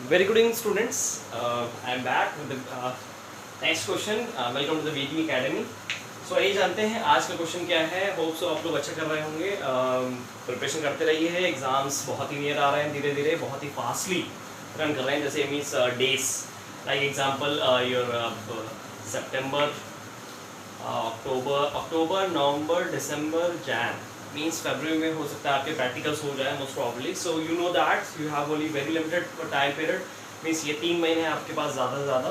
Very good evening, students. I am back with the next question. Welcome to the VT Academy. So आइए जानते हैं आज का question क्या है. होप सो आप लोग अच्छा कर रहे होंगे. प्रिपरेशन करते रहिए है. एग्जाम्स बहुत ही नियर आ रहे हैं, धीरे धीरे बहुत ही फास्टली रन कर रहे हैं. जैसे means days like example your सितंबर, अक्टूबर, नवंबर, दिसंबर, जैन मीन्स फरवरी में हो सकता है आपके प्रैक्टिकल्स हो जाए most probably. So you know that you have only very limited time period. Means ये 3 महीने हैं आपके पास ज़्यादा से ज़्यादा.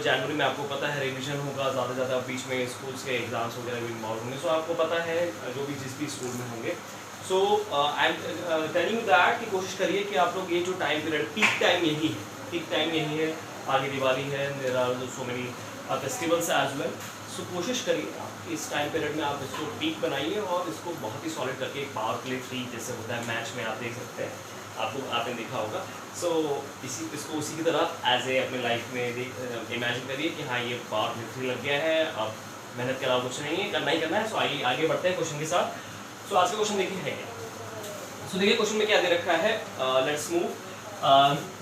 जनवरी में आपको पता है रिवीजन होगा, ज़्यादा से ज़्यादा बीच में स्कूल्स के एग्जाम्स वगैरह भी इन्वॉल्व होंगे. सो आपको पता है जो भी जिस भी स्कूल में होंगे. So I am telling you that कि कोशिश करिए कि आप लोग ये जो टाइम पीरियड पीक टाइम यही है, पीक टाइम यही है. आगे दिवाली है, there are so many festivals as well. So कोशिश करिए आप इस टाइम पीरियड में आप इसको पीक बनाइए और इसको बहुत ही सॉलिड करके एक पावर प्ले 3 जैसे होता है मैच में आप देख सकते हैं, आपने देखा होगा. सो इसको उसी की तरह एज ए अपने लाइफ में इमेजिन करिए कि हाँ ये पावर प्ले 3 लग गया है, अब मेहनत के अलावा कुछ नहीं है, करना ही करना है. सो आइए आगे बढ़ते हैं क्वेश्चन के साथ. सो आज का क्वेश्चन देखिए है क्या. सो देखिए क्वेश्चन में क्या दे रखा है. Let's move.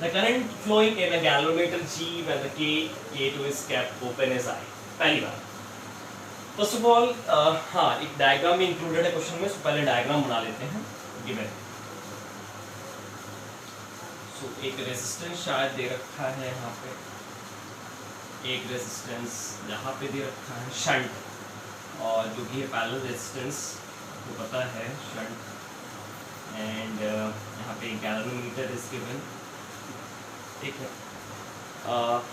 The current flowing in a galvanometer G when the K2 is kept open is I. पहली बार फर्स्ट ऑफ ऑल हाँ एक डायग्राम भी इंक्लूडेड है क्वेश्चन में. सो पहले डायग्राम बना लेते हैं. गिवन सो एक रेजिस्टेंस शायद दे रखा है यहाँ पे, एक रेजिस्टेंस यहाँ पे दे रखा है शंट, और जो कि है पैरेलल रेजिस्टेंस आपको पता है शंट. एंड यहाँ पे गैल्वेनोमीटर इज गिवन. ठीक है.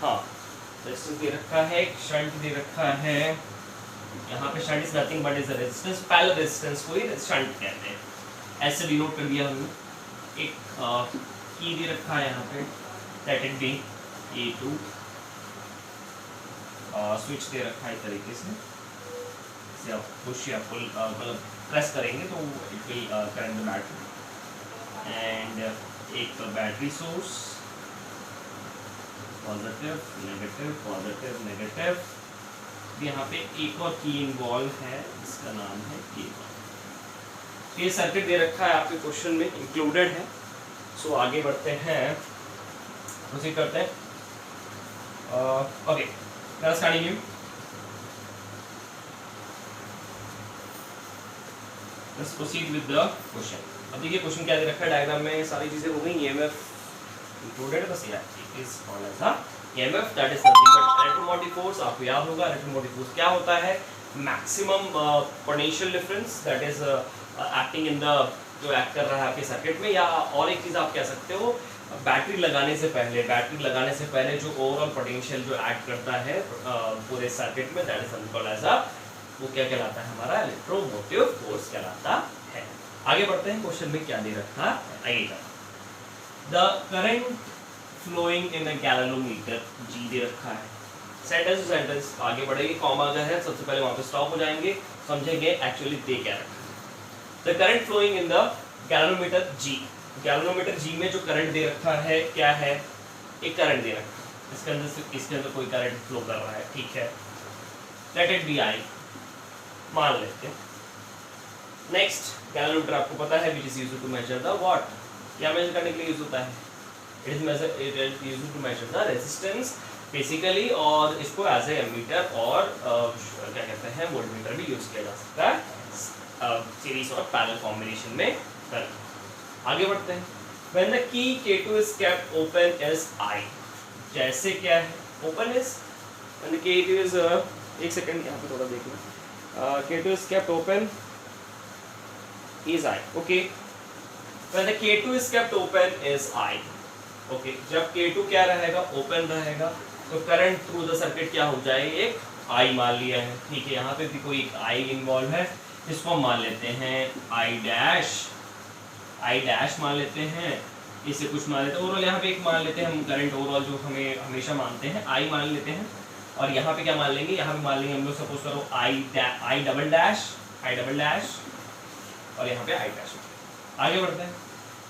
हाँ रेजिस्टेंस दे रखा है, एक शंट दे रखा है. यहाँ पे shunt is nothing but is a resistance. Parallel resistance को ही शंट कहते हैं. ऐसे डिनोट कर दिया हमने. एक की दे रखा है यहाँ पे, let it be A2. Switch दे रखा है इस तरीके से. इसे आप पुश या पुल मतलब प्रेस करेंगे तो it will current the battery. And एक battery source, positive negative negative. यहाँ पे एक और की इन्वॉल्व है, इसका नाम है K1. ये सर्किट दे रखा है आपके क्वेश्चन में, इंक्लूडेड है. सो आगे बढ़ते हैं, प्रोसीड करते हैं. Okay let's continue. Let's proceed with the question. अब देखिए क्वेश्चन क्या दे रखा है. डायग्राम में सारी चीजें हो गई. EMF इंक्लूडेड है, बस it is called as a EMF that is nothing but electromotive force. आपको याद होगा इलेक्ट्रोमोटिव फोर्स क्या होता है. Maximum potential difference that is acting in the, जो एक्ट कर रहा है आपके सर्किट में. या और एक चीज आप कह सकते हो, बैटरी लगाने से पहले जो ओवरऑल पोटेंशियल जो एक्ट करता है पूरे सर्किट में, that is something called as a, वो क्या कहलाता है हमारा इलेक्ट्रोमोटिव फोर्स कहलाता है. आगे बढ़ते हैं. क्वेश्चन में क्या दे रखा है. The current flowing in a galvanometer G दे रखा है. सेंटेंस टू सेंटेंस आगे बढ़ेगी. कॉमा अगर है सबसे पहले वहां पे स्टॉप हो जाएंगे, समझेंगे एक्चुअली दे क्या रखा है. The current flowing in the galvanometer G. Galvanometer G में जो करंट दे रखा है क्या है, एक करंट दे रखा है. इसके अंदर कोई करंट फ्लो कर रहा है. ठीक है. लेट इट बी I मान लेते हैं. नेक्स्ट गैल्वेनोमीटर आपको पता है which is used to measure the what. क्या मेजर करने के लिए यूज होता है. It is used to measure the resistance basically, और इसको एज ए एमीटर और क्या कहते हैं वोल्टमीटर भी यूज किया जा सकता है सीरीज और पैरेलल कॉम्बिनेशन में कर. आगे बढ़ते हैं. When the key K2 is kept open as I. जैसे क्या है open is, when the K2 is एक सेकंड यहाँ पे थोड़ा देख लो. K2 is kept open is I. Okay. When the K2 is kept open is I. Okay. जब K2 क्या रहेगा, ओपन रहेगा, तो करंट थ्रू द सर्किट क्या हो जाएगा, एक I मान लिया है. ठीक है. यहाँ पे भी कोई एक I इन्वॉल्व है, इसको हम मान लेते हैं I डैश मान लेते हैं. इसे कुछ मान लेते हैं. ओवरऑल यहाँ पे एक मान लेते हैं हम करंट ओवरऑल जो हमें हमेशा मानते हैं I मान लेते हैं. और यहाँ पे क्या मान लेंगे, यहाँ पे मान लेंगे हम लोग सपोज करो I डबल डैश और यहाँ पे I डैश. आगे बढ़ते हैं.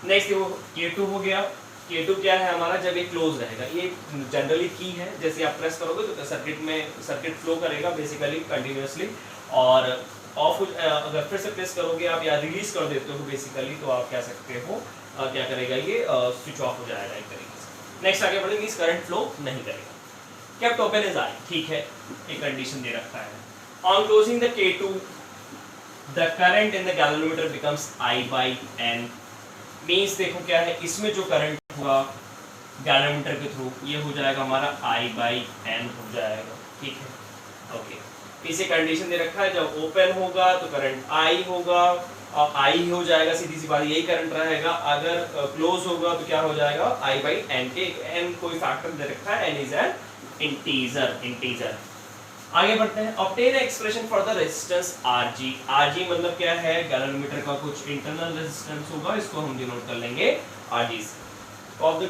नेक्स्ट देखो K2 हो गया. K2 क्या है हमारा, जब ये क्लोज रहेगा. ये जनरली की है, जैसे आप प्रेस करोगे तो सर्किट फ्लो करेगा बेसिकली कंटिन्यूअसली. और ऑफ अगर फिर से प्रेस करोगे आप या रिलीज कर देते हो बेसिकली, तो आप कह सकते हो क्या करेगा ये स्विच ऑफ हो जाएगा एक तरीके से। नेक्स्ट आगे बढ़ेंगे, इस करंट फ्लो नहीं करेगा। केप्ट ओपन इज आई, ठीक है, एक कंडीशन दे रखा है। On closing the K2 the current in the galvanometer becomes I by N। Means देखो क्या है, इसमें जो करंट होगा गैल्वेनोमीटर के थ्रू ये हो जाएगा हमारा I by N हो जाएगा, ठीक है। ओके, इसे कंडीशन दे रखा है, जब ओपन होगा तो करंट I होगा और I ही हो जाएगा, सीधी सी बात यही करंट रहेगा। अगर क्लोज होगा तो क्या हो जाएगा, I by N के N कोई फैक्टर दे रखा है, N इज एन इंटीजर। आगे बढ़ते हैं, obtain expression for the resistance Rg। Rg मतलब क्या है, गैल्वेनोमीटर का कुछ इंटरनल रेजिस्टेंस होगा, इसको हम डिनोट कर लेंगे Rg से। of the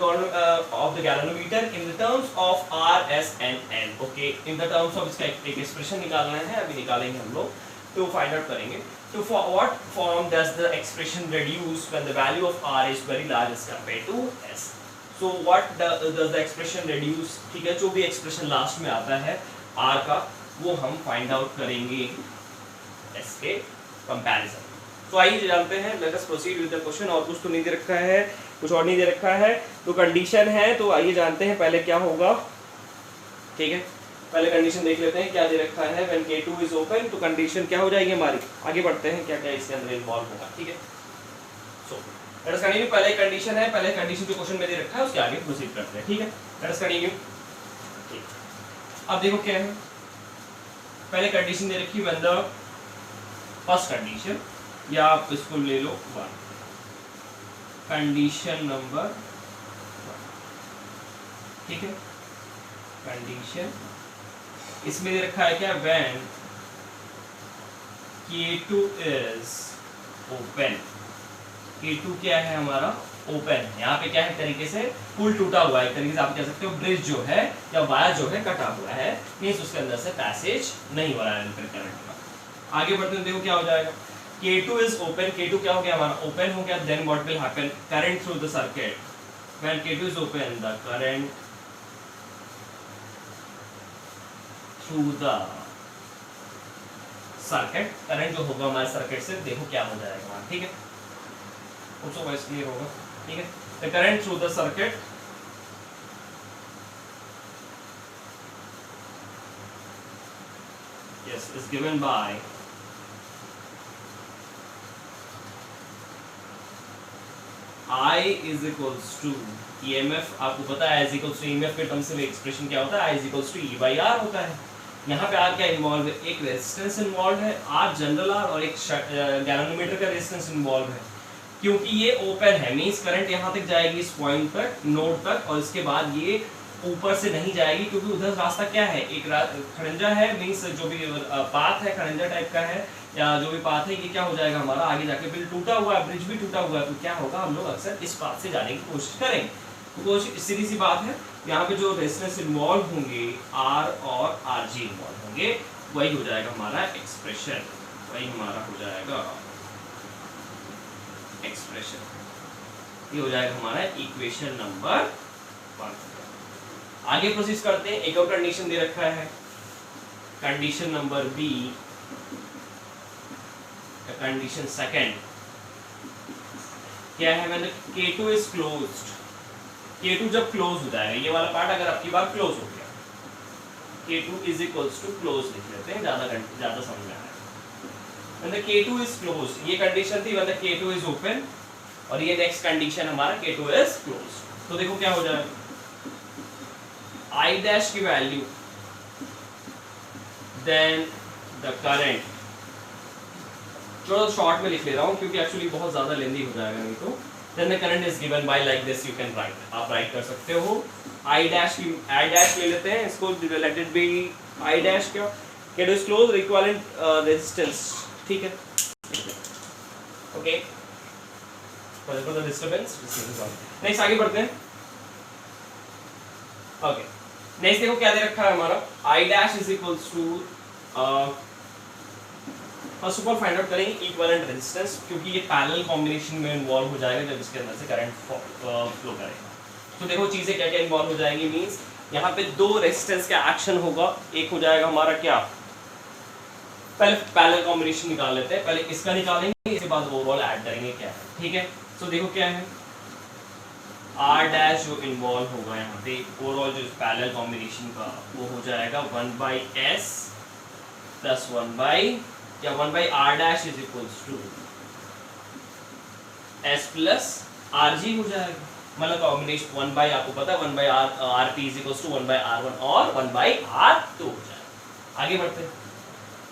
galvanometer in the terms of R, S and N। Okay, in the terms of इसका एक एक्सप्रेशन निकालना है, अभी निकालेंगे हम लोग, तो फाइंड आउट करेंगे। तो for what form does the expression reduce when the value of R is very large as compared to S? So what does the expression reduce? ठीक है, जो भी एक्सप्रेशन लास्ट में आता है R का, वो हम फाइंड आउट करेंगे S के कंपैरिजन। तो आइए जानते हैं, let us proceed with the question. और कुछ तो नहीं दे रखा है, कुछ और नहीं दे रखा है, तो कंडीशन है, तो आइए जानते हैं पहले क्या होगा, ठीक है। पहले कंडीशन देख लेते हैं क्या दे रखा है। व्हेन K2 इज ओपन, तो कंडीशन क्या हो जाएगी हमारी। आगे बढ़ते हैं, क्या क्या इसके अंदर इन्वॉल्व होगा, ठीक है। सो लेट अस कंटिन्यू, पहले कंडीशन है, पहले कंडीशन जो क्वेश्चन में दे रखा है उसके आगे प्रोसीड करते हैं, ठीक है। Let us continue. ठीक, अब देखो क्या है, पहले कंडीशन दे रखी व्हेन द फर्स्ट कंडीशन, या आप इसको ले लो 1, कंडीशन नंबर 1, ठीक है। कंडीशन इसमें दे रखा है क्या, when K2 is open. K2 क्या है हमारा, ओपन है। यहाँ पे क्या है, तरीके से पुल टूटा हुआ है, एक तरीके से आप कह सकते हो ब्रिज जो है या वायर जो है कटा हुआ है, मींस उसके अंदर से पैसेज नहीं हो रहा है करंट का। आगे बढ़ते हैं, देखो क्या हो जाएगा, K2 is open, K2 क्या हो गया हमारा, ओपन हो गया। then what will happen, current through the circuit, when K2 is open, the current through the circuit, current जो होगा हमारे सर्किट से, देखो क्या हो जाएगा, ठीक है। उसको वॉइस क्लियर होगा, ठीक है। the current through the circuit yes is given by I is equals to EMF। आपको पता है I is equals to EMF के टर्म से एक्सप्रेशन क्या होता है, I is equals to E by R होता है। यहाँ पे R क्या इन्वॉल्व है, एक रेजिस्टेंस इन्वॉल्व है R जनरल R, और एक गैल्वेनोमीटर का रेजिस्टेंस इन्वॉल्व है। क्योंकि ये ओपन है, मींस करंट यहाँ तक जाएगी इस पॉइंट तक, नोड तक, और इसके बाद ये ऊपर से नहीं जाएगी, क्योंकि उधर रास्ता क्या है, एक खड़ंजा है, मींस जो भी पाथ है खड़ंजा टाइप का है, या जो भी पाथ है, ये क्या हो जाएगा हमारा, आगे जाके बिल टूटा हुआ है, ब्रिज भी टूटा हुआ है, तो क्या होगा, हम लोग अक्सर इस पाथ से जाने की कोशिश करेंगे। तो कोशिश सीधी सी बात है, यहाँ पे जो रेजिस्टेंस इन्वॉल्व होंगे R और Rg इन्वॉल्व होंगे, वही हो जाएगा हमारा एक्सप्रेशन, वही हमारा हो जाएगा एक्सप्रेशन, ये हो जाएगा हमारा इक्वेशन नंबर 1। आगे प्रोसीड करते हैं, एक और कंडीशन दे रखा है, condition number B, condition second क्या है, मैंने K2 इज क्लोज्ड। K2 जब क्लोज हो जाएगा, ये वाला पार्ट अगर आपकी बार क्लोज हो गया, K2 is equals to close लिख लेते हैं, ज्यादा समझ में आएगा। When the K2 is closed, ये कंडीशन थी when the K2 is open, और ये नेक्स्ट कंडीशन हमारा K2 is closed। तो देखो क्या हो जाएगा, I dash की वैल्यू, then the current, चलो शॉर्ट में लिख ले रहा हूँ क्योंकि एक्चुअली बहुत ज्यादा लेंदी हो जाएगा नहीं तो। then the current is given by like this, you can write, आप राइट कर सकते हो। I dash ले लेते हैं इसको, let it be I dash क्या, K2 is closed, equivalent resistance, ठीक है, okay, for the disturbance, next आगे बढ़ते हैं। ओके, नेक्स्ट देखो क्या दे रखा है हमारा, I dash is equals to first of all find out करेंगे इक्विवेलेंट रेजिस्टेंस, क्योंकि ये पैरेलल कॉम्बिनेशन में इन्वॉल्व हो जाएगा जब इसके अंदर से करंट फ्लो करेगा। तो देखो चीजें क्या क्या इन्वॉल्व हो जाएंगी, मींस यहाँ पे दो रेजिस्टेंस का एक्शन होगा, एक हो जाएगा हमारा क्या, पहले पैरेलल कॉम्बिनेशन निकाल लेते हैं, पहले इसका निकालेंगे, इसके बाद ओवरऑल ऐड करेंगे क्या है, ठीक है। तो देखो क्या है, आर डैश जो इन्वॉल्व होगा यहाँ पे ओवरऑल जो पैरेलल कॉम्बिनेशन का वो हो जाएगा 1/s प्लस 1/, या 1/r dash is equals to s plus rg हो जाएगा। मतलब कॉम्बिनेशन 1/, आपको पता है 1/rp is equals to 1/r1 और 1/r2 हो जाएगा। आगे बढ़ते हैं,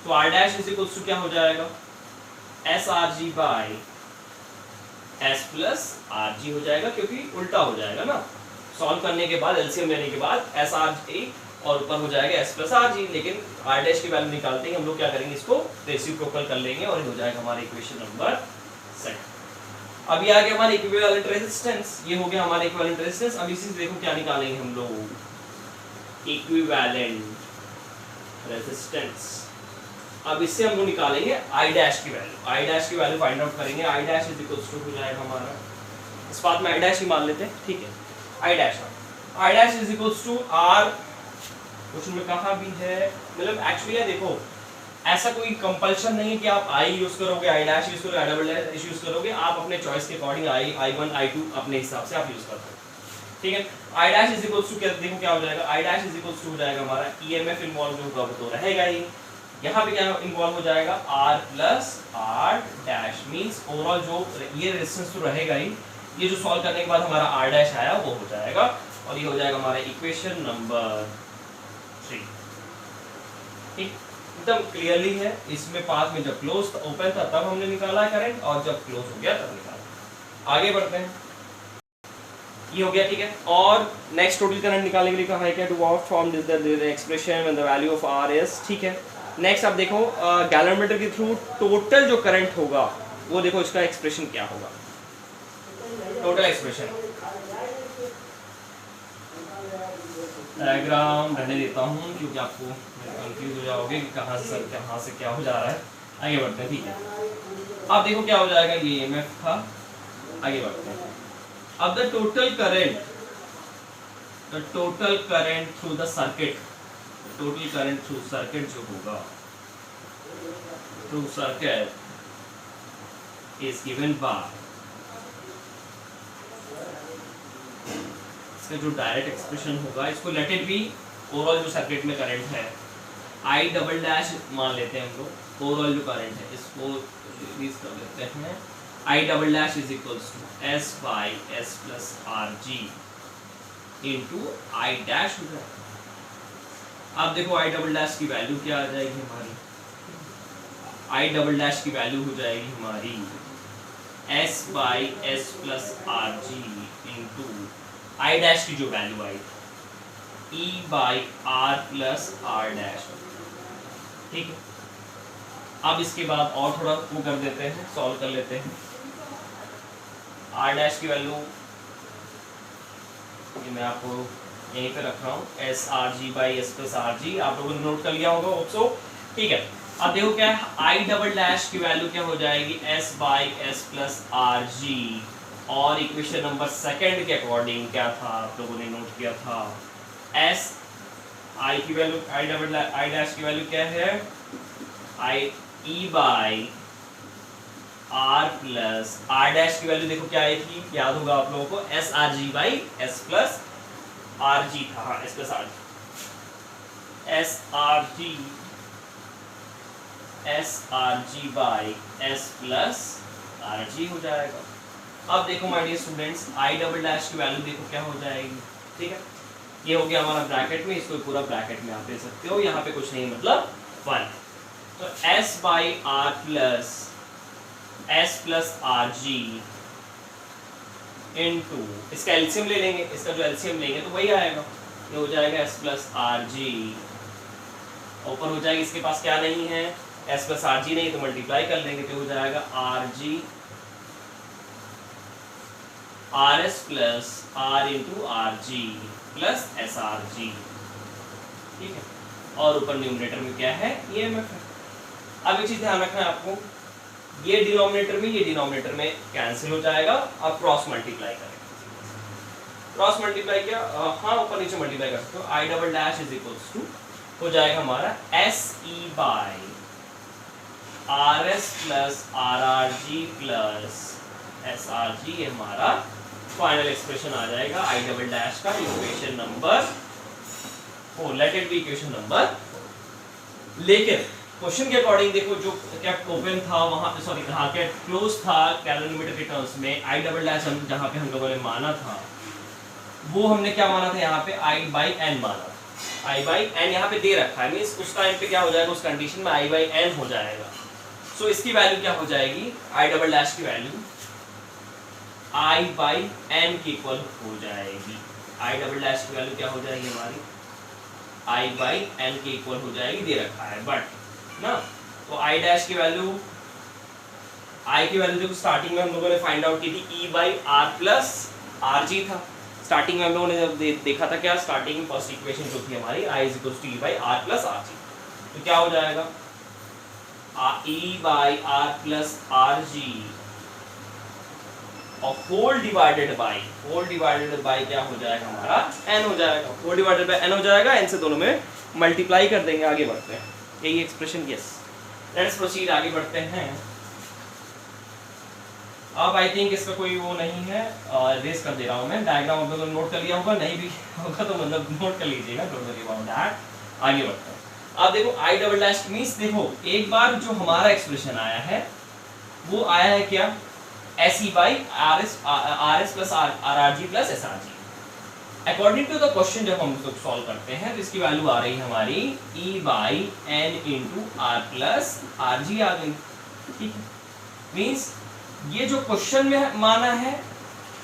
तो r dash is equals to क्या हो जाएगा, srg by s plus rg हो जाएगा, क्योंकि उल्टा हो जाएगा ना, सॉल्व करने के बाद एलसीएम लेने के बाद srg और ऊपर हो जाएगा s प्लस rg, लेकिन r डैश की वैल्यू निकालते ही हम लोग क्या करेंगे, इसको रेसिप्रोकल कर लेंगे और हो जाएगा हमारा इक्वेशन नंबर 7। अब ये आ गया हमारा इक्विवेलेंट रेजिस्टेंस, ये हो गया हमारा इक्विवेलेंट रेजिस्टेंस। अब इसी से देखो क्या निकालेंगे हम लोग, इक्विवेलेंट रेजिस्टेंस। अब इससे हम लोग निकालेंगे आई डैश की वैल्यू, आई डैश की वैल्यू फाइंड आउट करेंगे। I dash is equals to हो जाएगा हमारा, इस बात में आई डैश ही मान लेते हैं, ठीक है। I dash is equals to R, question में कहा भी है, मतलब एक्चुअली देखो ऐसा कोई कंपल्शन नहीं है कि आप आई यूज करोगे, आई डैश यूज करोगे, आई डबल डैश यूज करोगे, आप अपने चॉइस के अकॉर्डिंग आई1 आई2 अपने हिसाब से आप यूज कर सकते हो, ठीक है। I dash is equals to क्या, देखो क्या हो जाएगा, I dash is equals to हो जाएगा हमारा ईएमएफ इन्वॉल्व जो होगा वो तो रहेगा ही, यहाँ पे क्या इन्वॉल्व हो जाएगा R plus R dash, means overall जो ये रेजिस्टेंस तो रहेगा ही, ये जो सॉल्व करने के बाद हमारा आर डैश आया वो हो जाएगा, और ये हो जाएगा हमारा इक्वेशन नंबर 3। ठीक, एकदम क्लियरली है। इसमें पाथ में जब क्लोज था, ओपन था तब हमने निकाला है करंट, और जब क्लोज हो गया तब निकाला। आगे बढ़ते हैं, ये हो गया, ठीक है। और नेक्स्ट टोटल करंट निकालने के लिए कहा है क्या, to what form this the expression when the value of R is, ठीक है। नेक्स्ट आप देखो गैलोमीटर के थ्रू टोटल जो करंट होगा वो देखो इसका एक्सप्रेशन क्या होगा, टोटल एक्सप्रेशन। डायग्राम रहने देता हूँ क्योंकि आपको कंफ्यूज हो जाओगे कि कहाँ से क्या हो जा रहा है। आगे बढ़ते हैं, ठीक है। अब देखो क्या हो जाएगा, ये ईएमएफ था। आगे बढ़ते हैं, अब the total current through the circuit, total current through circuit जो होगा, through circuit is given by, इसका जो डायरेक्ट एक्सप्रेशन होगा, इसको लेट इट बी ओवरऑल जो सर्किट में करंट है, आई डबल डैश मान लेते हैं हम लोग, ओवरऑल जो करंट है इसको रिलीज कर लेते हैं, I double dash is equals to S by S plus R G into I dash हो जाएगा। अब देखो आई डबल डैश की वैल्यू क्या आ जाएगी हमारी, आई डबल डैश की वैल्यू हो जाएगी हमारी S by S plus R G into I dash की जो value I E by R plus R dash, ठीक है। अब इसके बाद और थोड़ा वो कर देते हैं, सॉल्व कर लेते हैं। आर डैश की वैल्यू ये मैं आपको यहीं पे रख रहा हूँ, S R G by S plus R जी, आप लोगों ने नोट कर लिया होगा ऑप्सो, ठीक है। अब देखो क्या है, आई डबल डैश की वैल्यू क्या हो जाएगी, S by S plus R G, और इक्वेशन नंबर 2 के अकॉर्डिंग क्या था, आप लोगों ने नोट किया था, एस आई की वैल्यू, आई डैश की वैल्यू क्या है, I E by R plus R dash की वैल्यू देखो क्या आई थी, याद होगा आप लोगों को, S R G by S plus R G था, हाँ S plus R G, S R G by S plus R G हो जाएगा। अब देखो my dear students, I double dash की वैल्यू देखो क्या हो जाएगी, ठीक है। ये हो गया हमारा ब्रैकेट में, इसको पूरा ब्रैकेट में आप दे सकते हो, यहाँ पे कुछ नहीं मतलब 1, तो s by R plus S plus R G into, इसका एलसीएम ले लेंगे, इसका जो एलसीएम लेंगे तो वही आएगा, ये हो जाएगा s प्लस आर जी, ऊपर हो जाएगा, इसके पास क्या नहीं है, s प्लस आर जी नहीं, तो मल्टीप्लाई कर लेंगे तो हो जाएगा R G R S plus R into R G plus S R G, ठीक है। और ऊपर न्यूमरेटर में क्या है, ईएमएफ है। अब एक चीज ध्यान रखना है आपको, ये डिनोमिनेटर में कैंसिल हो जाएगा, अब क्रॉस मल्टीप्लाई करेंगे, क्रॉस मल्टीप्लाई क्या, हाँ ऊपर नीचे मल्टीप्लाई कर सकते हो, I double dash is equals to हो जाएगा हमारा S E by R S plus R R G plus S R G, हमारा फाइनल एक्सप्रेशन आ जाएगा आई डबल डैश का equation number 4, let it be equation number 4। लेकिन question के according देखो जो कैप ओपन था वहां, सॉरी हाँ कैप क्लोज था कैलरीमीटर के टर्म्स में, आई डबल डैश हम जहां पे हम लोगों ने माना था वो हमने क्या माना था यहाँ पे आई बाई एन माना था। आई बाई एन यहाँ पे दे रखा है, मीन्स उस टाइम पे क्या हो जाएगा, उस कंडीशन में आई बाई एन हो जाएगा। सो इसकी वैल्यू क्या हो जाएगी, आई डबल डैश की वैल्यू आई बाई एन की इक्वल हो जाएगी। आई डबल डैश की वैल्यू क्या हो जाएगी हमारी, आई बाई एन की इक्वल हो जाएगी, दे रखा है बट ना। तो आई डैश की वैल्यू, आई की वैल्यू देखो स्टार्टिंग में हम लोगों ने फाइंड आउट की थी E by R plus R G था। स्टार्टिंग में हम लोगों ने जब देखा था क्या, स्टार्टिंग में फर्स्ट इक्वेशन जो थी हमारी I is equal to E by R plus R G, तो क्या हो जाएगा E by R plus R G और होल डिवाइडेड बाई क्या हो जाएगा हमारा n हो जाएगा, होल डिवाइडेड बाई n हो जाएगा, n से दोनों में मल्टीप्लाई कर देंगे। आगे बढ़ते हैं, यही एक्सप्रेशन, यस लेट्स प्रोसीड, आगे बढ़ते हैं। अब आई थिंक इसका कोई वो नहीं है, रेस कर दे रहा हूं मैं, डायग्राम आप लोगों ने नोट कर लिया होगा, नहीं भी होगा तो मतलब नोट कर लीजिएगा, डोंट वरी अबाउट दैट। आगे बढ़ते हैं। अब देखो आई डबल डैश मींस देखो एक बार जो हमारा एक्सप्रेशन आया है वो आया है क्या, S E by R S plus R G plus S R G. According to the question जब हम इसको सॉल्व करते हैं तो इसकी वैल्यू आ रही है हमारी E by N into R plus R G आ गई, ठीक है। मीन्स ये जो क्वेश्चन में माना है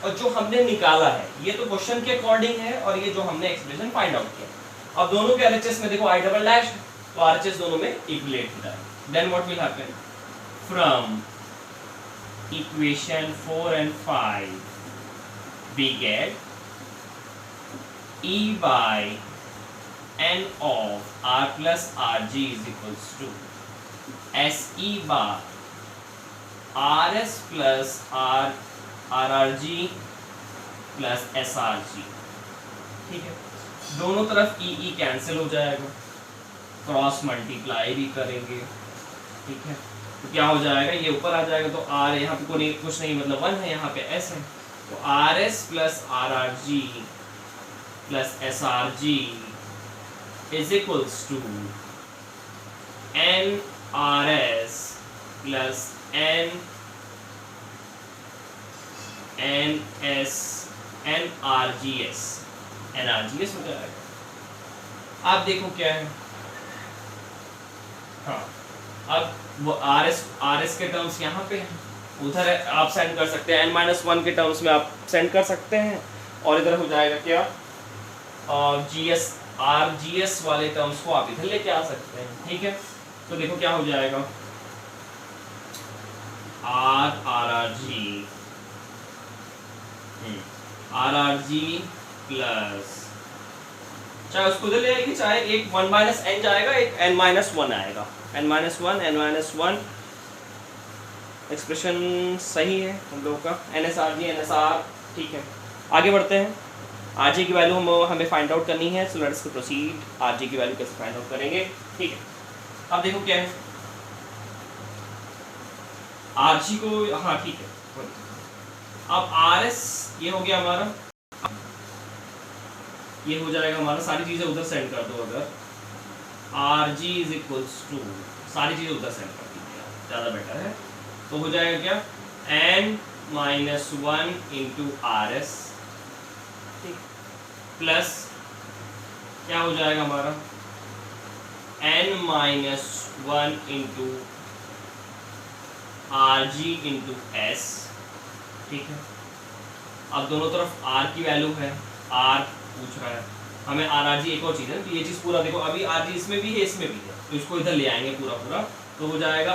और जो हमने निकाला है ये तो क्वेश्चन के अकॉर्डिंग है, और ये जो हमने एक्सप्रेशन फाइंड आउट किया। अब दोनों के एलएचएस में देखो आई डबल डैश, तो आरएचएस दोनों में इक्वलेट हो जाएगा। Then what will happen, from equation 4 and 5 we get e by n of r plus rg is equals to se bar rs plus rrg plus srg, ठीक है। दोनों तरफ e कैंसिल हो जाएगा, क्रॉस मल्टीप्लाई भी करेंगे, ठीक है। तो क्या हो जाएगा, ये ऊपर आ जाएगा, तो r यहाँ पे कोई कुछ नहीं मतलब 1 है, यहाँ पे s है, तो rs plus rrg plus srg is equals to nrs plus nrgs हो जाएगा। आप देखो क्या है, हाँ अब वो RS के टर्म्स यहाँ पे हैं, उधर आप सेंड कर सकते हैं, n-1 के टर्म्स में आप सेंड कर सकते हैं, और इधर हो जाएगा क्या, GS RGS वाले टर्म्स को आप इधर लेके आ सकते हैं, ठीक है। तो देखो क्या हो जाएगा, RRG प्लस, चाहे उसको उधर ले आएगी, चाहे एक 1 माइनस n जाएगा, एक n-1 आएगा, n-1 एक्सप्रेशन सही है हम लोगों का, NSRG NSR, ठीक है। आगे बढ़ते हैं, RG की वैल्यू हमें फाइंड आउट करनी है, सो लेट्स प्रोसीड। RG की वैल्यू कैसे फाइंड आउट करेंगे, ठीक है। अब देखो क्या है, RG को, हाँ ठीक है, अब RS ये हो गया हमारा, ये हो जाएगा हमारा, सारी चीजें उधर सेंड कर दो, अगर RG इज इक्वल्स टू, सारी चीजें उधर सेंड कर दीजिए, ज़्यादा बेटर है। तो हो जाएगा क्या, n-1 इंटू RS, ठीक, प्लस क्या हो जाएगा हमारा, n-1 into RG into S, ठीक है। अब दोनों तरफ R की वैल्यू है, R पूछ रहा है हमें, RRG एक और चीज़ है, तो ये चीज़ पूरा देखो, अभी RG इसमें भी है, इसमें भी है, तो इसको इधर ले आएंगे पूरा, तो हो जाएगा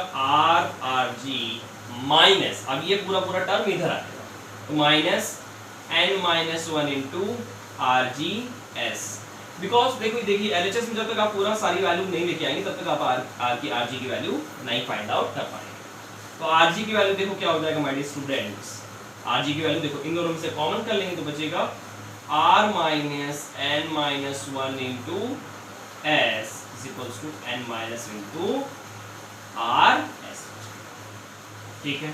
RRG माइनस, अब ये पूरा टर्म इधर आएगा, तो minus n-1 into RGS, because देखिए LHS में जब तक आप पूरा सारी वैल्यू नहीं लेके आएंगे तब तक आप RG की वैल्यू नहीं फाइंड आउट कर पाएंगे। तो RG की वैल्यू देखो क्या हो जाएगा माय डियर स्टूडेंट्स, RG की वैल्यू देखो इन दोनों में से कॉमन कर लेंगे तो बचेगा R minus n-1 into S is equals to n- into RS, ठीक है।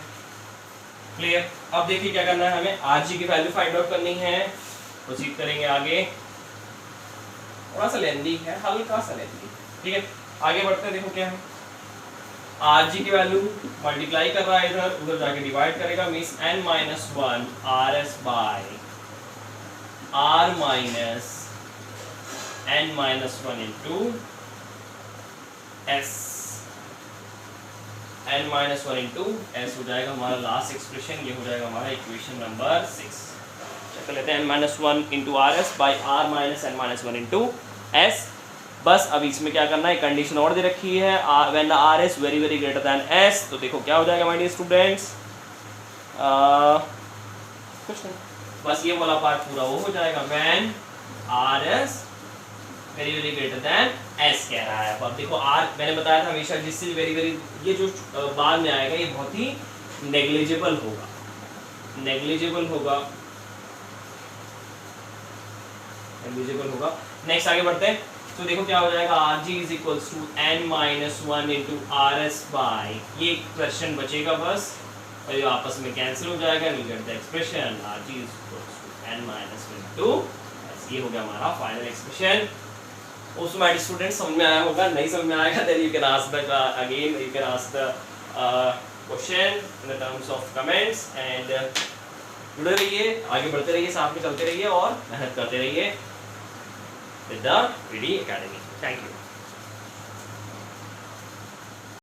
क्लियर। अब देखिए क्या करना है, हमें RG की वैल्यू फाइंड आउट करनी है। प्रोसीड करेंगे आगे, थोड़ा सा लेंदी है, हल्का सा लेंदी, ठीक है। आगे बढ़ते हैं, देखो क्या है, RG की वैल्यू मल्टीप्लाई कर रहा है इधर, उधर जाके डिवाइड करेगा, means n-1 RS by R minus n-1 into S, n-1 into S हो जाएगा हमारा लास्ट एक्सप्रेशन, ये हो जाएगा हमारा इक्वेशन नंबर 6। चेक कर लेते हैं, n-1 into RS by R minus n-1 into S। बस अब इसमें क्या करना है, कंडीशन और दे रखी है, when the RS very very greater than S, तो देखो क्या हो जाएगा माय डियर स्टूडेंट्स, कुछ नहीं, बस ये वाला पार्ट पूरा वो हो जाएगा, when RS very very greater than S कह रहा है। अब देखो R मैंने बताया था हमेशा जिससे वेरी वेरी, ये जो बाद में आएगा ये बहुत ही नेग्लिजिबल होगा, नेग्लिजिबल होगा, नेग्लिजिबल होगा। नेक्स्ट आगे बढ़ते हैं, तो देखो क्या हो जाएगा, RG is equals to n-1 into RS by, ये क्वेश्चन बचेगा बस, और ये आपस में कैंसिल हो जाएगा, we get the expression RG is equals to n-1 into S। ये हो गया हमारा फाइनल एक्सप्रेशन। उसमें माय स्टूडेंट्स समझ में आया होगा, नहीं समझ में आएगा then you can ask the again, you can ask the question in the terms of comments, and जुड़े रहिए, आगे बढ़ते रहिए, साथ में चलते रहिए और मेहनत करते रहिए with the PD Academy. Thank you.